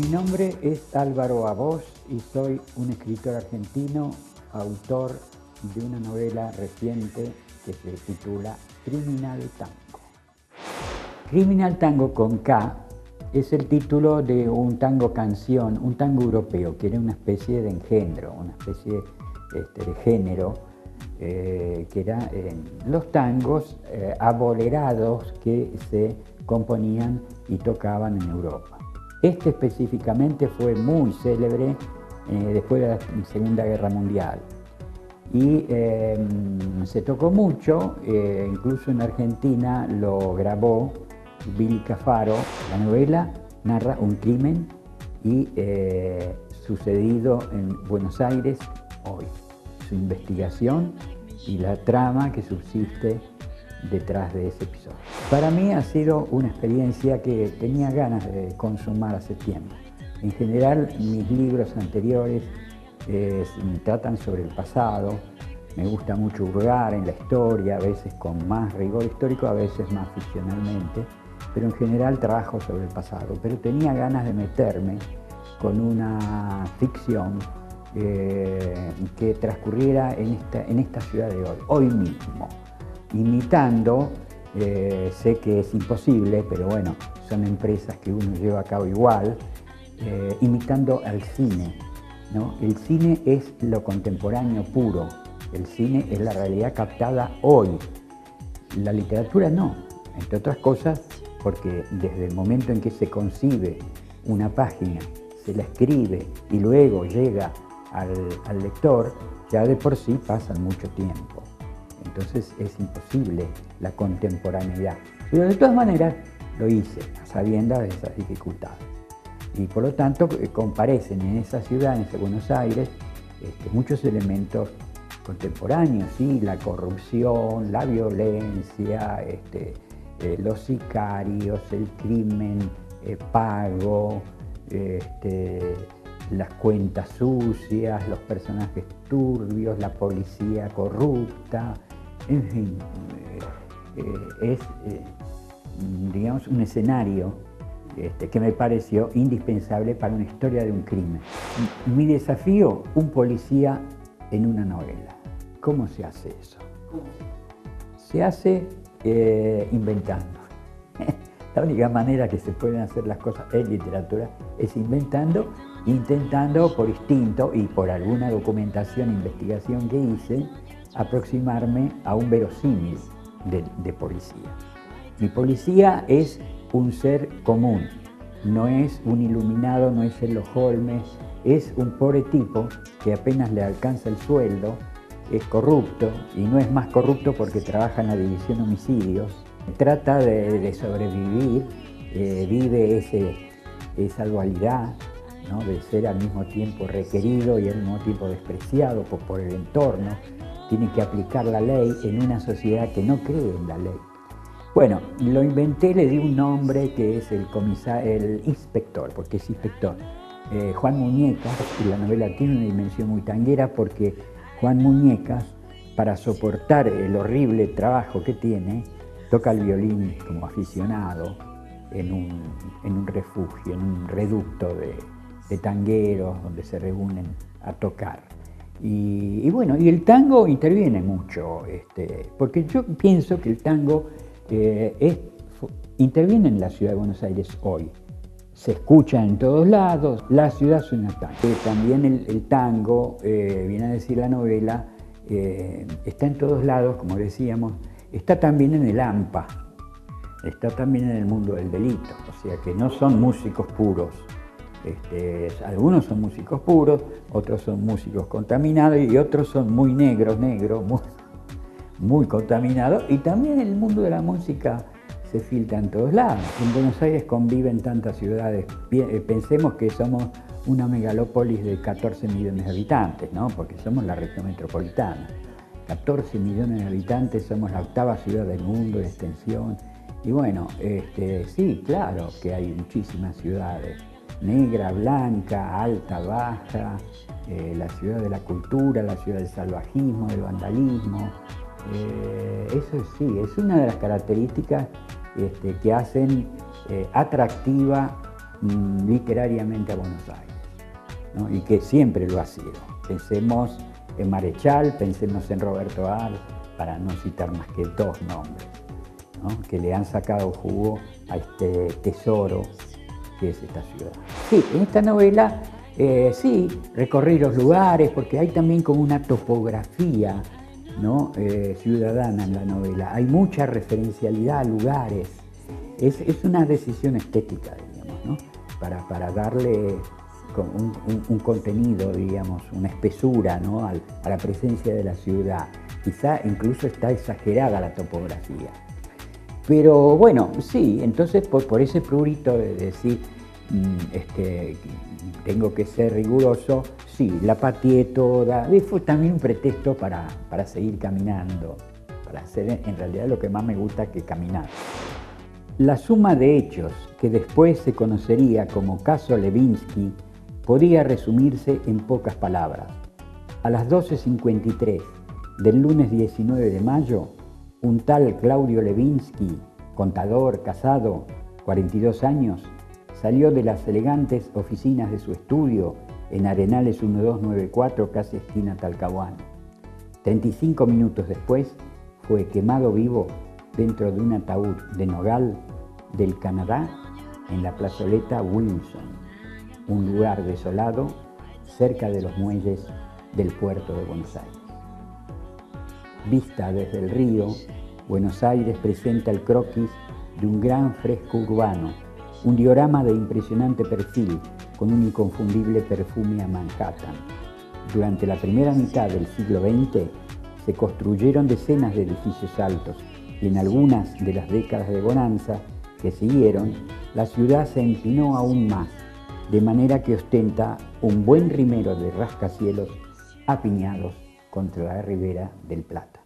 Mi nombre es Álvaro Abós y soy un escritor argentino, autor de una novela reciente que se titula Criminal Tango. Criminal Tango con K es el título de un tango canción, un tango europeo, que era una especie de engendro, una especie de género, que eran los tangos abolerados que se componían y tocaban en Europa. Este específicamente fue muy célebre después de la Segunda Guerra Mundial y se tocó mucho, incluso en Argentina lo grabó Billy Cafaro. La novela narra un crimen y sucedido en Buenos Aires hoy, su investigación y la trama que subsiste detrás de ese episodio. Para mí ha sido una experiencia que tenía ganas de consumar hace tiempo. En general, mis libros anteriores tratan sobre el pasado. Me gusta mucho hurgar en la historia, a veces con más rigor histórico, a veces más ficcionalmente, pero en general trabajo sobre el pasado. Pero tenía ganas de meterme con una ficción que transcurriera en esta ciudad de hoy mismo, imitando, sé que es imposible, pero bueno, son empresas que uno lleva a cabo igual, imitando al cine, ¿no? El cine es lo contemporáneo puro, el cine es la realidad captada hoy, la literatura no, entre otras cosas porque desde el momento en que se concibe una página, se la escribe y luego llega al lector, ya de por sí pasan mucho tiempo. Entonces es imposible la contemporaneidad. Pero de todas maneras lo hice, a sabiendas de esas dificultades. Y por lo tanto comparecen en esa ciudad, en ese Buenos Aires, muchos elementos contemporáneos, ¿sí? La corrupción, la violencia, los sicarios, el crimen pago, las cuentas sucias, los personajes turbios, la policía corrupta, en fin, es, digamos, un escenario que me pareció indispensable para una historia de un crimen. Mi desafío, un policía en una novela. ¿Cómo se hace eso? Se hace inventando. La única manera que se pueden hacer las cosas en literatura es inventando, intentando por instinto y por alguna documentación e investigación que hice, aproximarme a un verosímil de policía. Mi policía es un ser común, no es un iluminado, no es Sherlock Holmes, es un pobre tipo que apenas le alcanza el sueldo, es corrupto y no es más corrupto porque trabaja en la división homicidios, trata de sobrevivir, vive esa dualidad, ¿no? De ser al mismo tiempo requerido y al mismo tiempo despreciado por el entorno, tiene que aplicar la ley en una sociedad que no cree en la ley. Bueno, lo inventé, le di un nombre que es el inspector, porque es inspector. Juan Muñecas, y la novela tiene una dimensión muy tanguera porque Juan Muñecas, para soportar el horrible trabajo que tiene, toca el violín como aficionado en un refugio, en un reducto de tangueros donde se reúnen a tocar. Y bueno, y el tango interviene mucho, porque yo pienso que el tango interviene en la ciudad de Buenos Aires hoy. Se escucha en todos lados, la ciudad suena tango. También el tango, viene a decir la novela, está en todos lados, como decíamos, está también en el AMPA, está también en el mundo del delito, o sea que no son músicos puros. Algunos son músicos puros, otros son músicos contaminados y otros son muy negros, muy contaminados. Y también el mundo de la música se filtra en todos lados. En Buenos Aires conviven tantas ciudades. Pensemos que somos una megalópolis de 14 millones de habitantes, ¿no? Porque somos la región metropolitana. 14 millones de habitantes, somos la octava ciudad del mundo de extensión. Y bueno, sí, claro que hay muchísimas ciudades. Negra, blanca, alta, baja, la ciudad de la cultura, la ciudad del salvajismo, del vandalismo. Eso sí, es una de las características que hacen atractiva literariamente a Buenos Aires, ¿no? Y que siempre lo ha sido. Pensemos en Marechal, pensemos en Roberto Ar, para no citar más que dos nombres, ¿no? Que le han sacado jugo a este tesoro que es esta ciudad. Sí, en esta novela sí, recorrí los lugares, porque hay también como una topografía, ¿no? Ciudadana en la novela. Hay mucha referencialidad a lugares. Es una decisión estética, digamos, ¿no? Para darle un contenido, digamos, una espesura, ¿no? a la presencia de la ciudad. Quizá incluso está exagerada la topografía. Pero bueno, sí, entonces por ese prurito de decir tengo que ser riguroso, sí, la pateé toda. Fue también un pretexto para seguir caminando, para hacer en realidad lo que más me gusta, que caminar. La suma de hechos que después se conocería como caso Levinsky podía resumirse en pocas palabras. A las 12:53 del lunes 19 de mayo, un tal Claudio Levinsky, contador, casado, 42 años, salió de las elegantes oficinas de su estudio en Arenales 1294, casi esquina Talcahuano. 35 minutos después, fue quemado vivo dentro de un ataúd de nogal del Canadá en la plazoleta Wilson, un lugar desolado cerca de los muelles del puerto de Buenos Aires. Vista desde el río, Buenos Aires presenta el croquis de un gran fresco urbano, un diorama de impresionante perfil con un inconfundible perfume a Manhattan. Durante la primera mitad del siglo XX se construyeron decenas de edificios altos y en algunas de las décadas de bonanza que siguieron, la ciudad se empinó aún más, de manera que ostenta un buen rimero de rascacielos apiñados contra la ribera del Plata.